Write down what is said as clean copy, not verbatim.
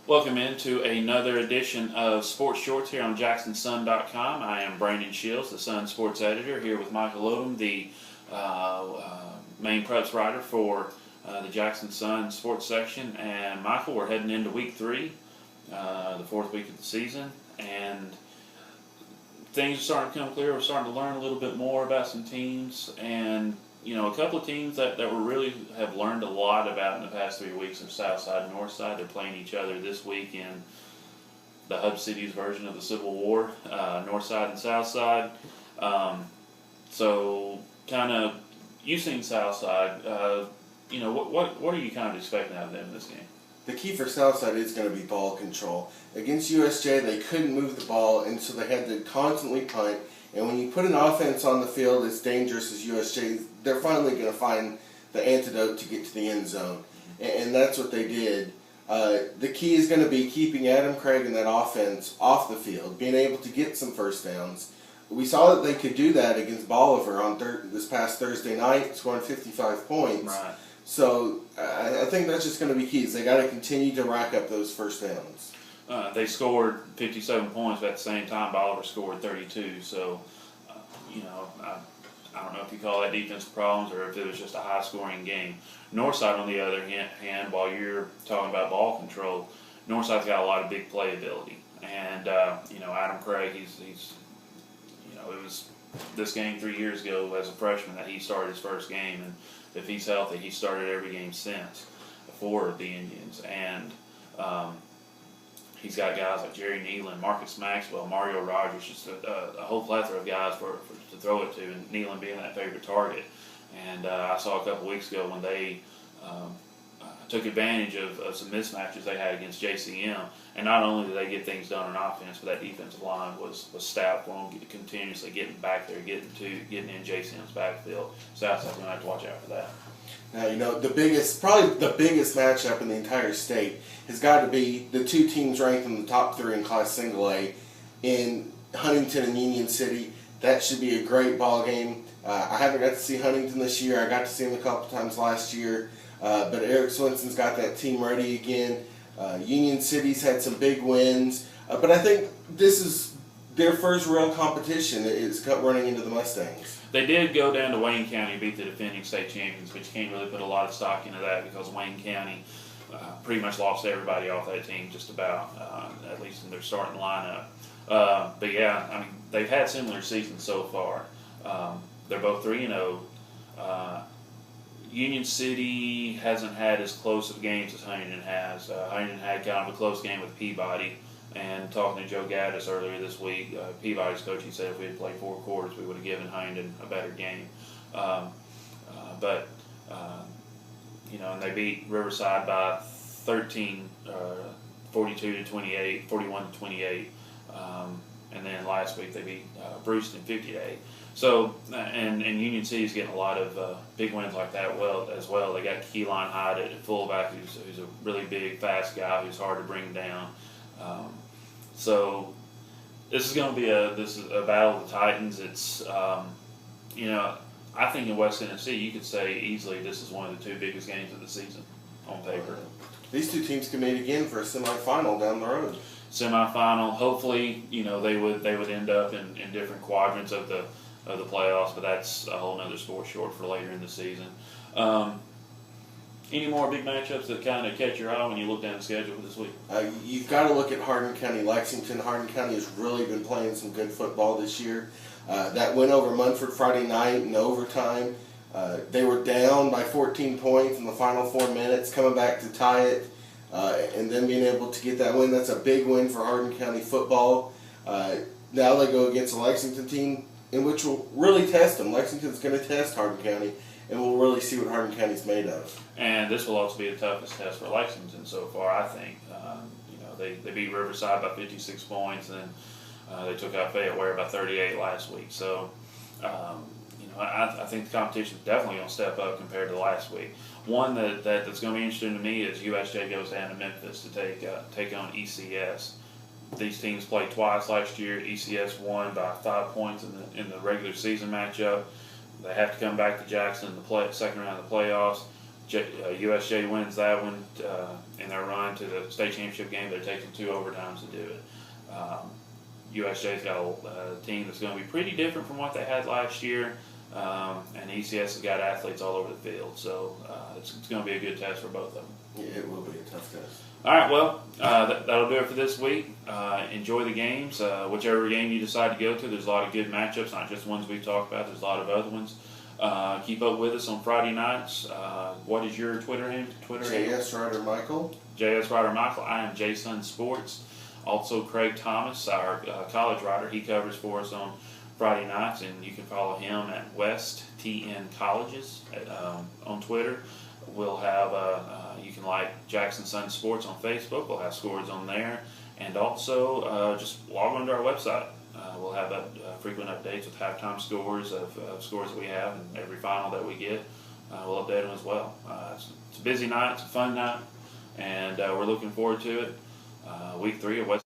Welcome into another edition of Sports Shorts here on JacksonSun.com. I am Brandon Shields, the Sun Sports Editor, here with Michael Odom, the main preps writer for the Jackson Sun Sports section. And Michael, we're heading into Week 3, the fourth week of the season, and things are starting to come clear. We're starting to learn a little bit more about some teams, and a couple of teams that we really have learned a lot about in the past 3 weeks of Southside and Northside. They're playing each other this week in the Hub City's version of the Civil War, Northside and Southside. So, kind of, you've seen Southside. What are you kind of expecting out of them in this game? The key for Southside is going to be ball control. Against USJ, they couldn't move the ball, and so they had to constantly punt. And when you put an offense on the field as dangerous as USJ, they're finally going to find the antidote to get to the end zone. And that's what they did. The key is going to be keeping Adam Craig and that offense off the field, being able to get some first downs. We saw that they could do that against Bolivar on this past Thursday night, scoring 55 points. Right. So I think that's just going to be key. They got to continue to rack up those first downs. They scored 57 points, but at the same time, Bolivar scored 32. So, I don't know if you call that defensive problems or if it was just a high-scoring game. Northside, on the other hand, while you're talking about ball control, Northside's got a lot of big playability. And, Adam Craig, he's it was this game 3 years ago as a freshman that he started his first game. And if he's healthy, he started every game since for the Indians. And, he's got guys like Jerry Nealon, Marcus Maxwell, Mario Rogers, just a whole plethora of guys to throw it to, and Nealon being that favorite target. And I saw a couple weeks ago when they took advantage of some mismatches they had against JCM, and not only did they get things done on offense, but that defensive line was stout for them, continuously getting back there, getting in JCM's backfield. Southside's going to have to watch out for that. Now, probably the biggest matchup in the entire state has got to be the two teams ranked in the top 3 in Class Single A in Huntington and Union City. That should be a great ball game. I haven't got to see Huntington this year. I got to see him a couple times last year. But Eric Swinson's got that team ready again. Union City's had some big wins. But I think this is their first real competition is running into the Mustangs. They did go down to Wayne County, beat the defending state champions, but you can't really put a lot of stock into that because Wayne County pretty much lost everybody off that team just about, at least in their starting lineup. But yeah, they've had similar seasons so far. They're both 3-0. Union City hasn't had as close of games as Huntington has. Huntington had kind of a close game with Peabody. And talking to Joe Gaddis earlier this week, Peabody's coach, he said if we had played 4 quarters, we would have given Huntington a better game. And they beat Riverside by 13, 42-28, 41-28. And then last week they beat Brewston 50-8. So, and Union City's getting a lot of big wins like that as well. They got Keelan Hyde at fullback, who's a really big, fast guy who's hard to bring down. So this is going to be a battle of the Titans. It's I think in West Tennessee you could say easily this is one of the 2 biggest games of the season on paper. These 2 teams can meet again for a semifinal down the road. Semifinal. Hopefully, they would end up in different quadrants of the playoffs, but that's a whole nother sport short for later in the season. Any more big matchups that kind of catch your eye when you look down the schedule for this week? You've got to look at Hardin County, Lexington. Hardin County has really been playing some good football this year. That win over Munford Friday night in overtime. They were down by 14 points in the final 4 minutes, coming back to tie it, and then being able to get that win. That's a big win for Hardin County football. Now they go against a Lexington team in which will really test them. Lexington's going to test Hardin County, and we'll really see what Hardin County's made of. And this will also be the toughest test for Lexington so far, I think. They beat Riverside by 56 points, and then they took out Fayette by 38 last week. So, I think the competition is definitely going to step up compared to last week. One that's going to be interesting to me is USJ goes down to Memphis to take on ECS. These teams played twice last year. ECS won by 5 points in the regular season matchup. They have to come back to Jackson in the second round of the playoffs. USJ wins that one in their run to the state championship game. They're taking 2 overtimes to do it. USJ's got a team that's going to be pretty different from what they had last year, and ECS has got athletes all over the field, so it's going to be a good test for both of them. Yeah, it will be a tough test. All right, well, that'll do it for this week. Enjoy the games. Whichever game you decide to go to, there's a lot of good matchups, not just ones we've talked about. There's a lot of other ones. Keep up with us on Friday nights. What is your Twitter handle? JS Ryder Michael. JS Ryder Michael. I am Jason Sports. Also, Craig Thomas, our college writer, he covers for us on Friday nights, and you can follow him at West TN Colleges on Twitter. We'll have you can like Jackson Sun Sports on Facebook. We'll have scores on there, and also just log on to our website. We'll have frequent updates with halftime scores of scores that we have, and every final that we get. We'll update them as well. It's a busy night. It's a fun night, and we're looking forward to it. Week 3 of West.